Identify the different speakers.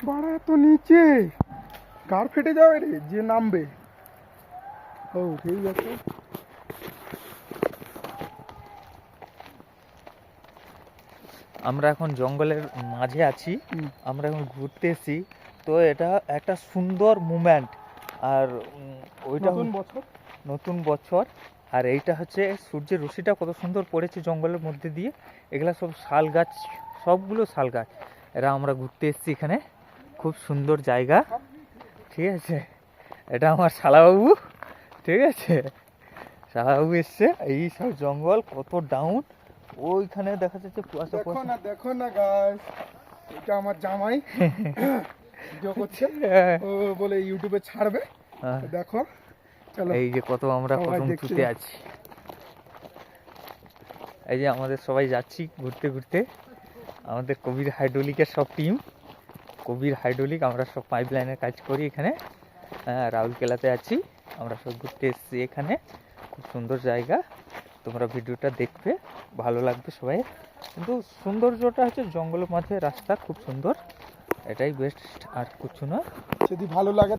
Speaker 1: বাড়া তো নিচে কার ফেটে যাবে রে যে নামবে। ও ঠিক আছে।
Speaker 2: আমরা এখন জঙ্গলের মাঝে আছি, আমরা এখন ঘুরতে এসেছি। তো এটা একটা সুন্দর মুমেন্ট। আর ওইটা
Speaker 1: নতুন বছর।
Speaker 2: নতুন বছর। আর এইটা হচ্ছে সূর্যের রশ্মিটা কত সুন্দর পড়েছে জঙ্গলের মধ্যে দিয়ে। এগুলা সব শাল গাছ, সবগুলো শাল গাছ। এরা আমরা ঘুরতে এসেছি এখানে, খুব সুন্দর জায়গা। ঠিক আছে, এটা আমার শালাবাবু। ঠিক আছে, শালাবাবু এসছে। এই সব জঙ্গল কত ডাউন, ওইখানে দেখা যাচ্ছে কুয়াশা
Speaker 1: দেখো
Speaker 2: কুয়াশা।
Speaker 1: না দেখো না গাইস, এটা আমার জামাই ভিডিও করছে, ও বলে ইউটিউবে ছাড়বে।
Speaker 2: হ্যাঁ,
Speaker 1: দেখো চলো
Speaker 2: এই যে কত আমরা কত
Speaker 1: সবাই দেখতে
Speaker 2: উঁচুতে
Speaker 1: যাও।
Speaker 2: আছি। এই যে আমাদের সবাই যাচ্ছি ঘুরতে ঘুরতে, আমাদের কবির হাইড্রোলিকের সব টিম। কবির হাইড্রোলিক, আমরা সব পাইপ লাইনের কাজ করি এখানে। রাউরকেলাতে আছি, আমরা সব ঘুরতে এসেছি এখানে। খুব সুন্দর জায়গা, তোমরা ভিডিওটা দেখবে, ভালো লাগবে সবাই। কিন্তু সৌন্দর্যটা হচ্ছে জঙ্গলের মাঝে রাস্তা খুব সুন্দর, এটাই বেস্ট, আর কিছু না।
Speaker 1: যদি ভালো লাগে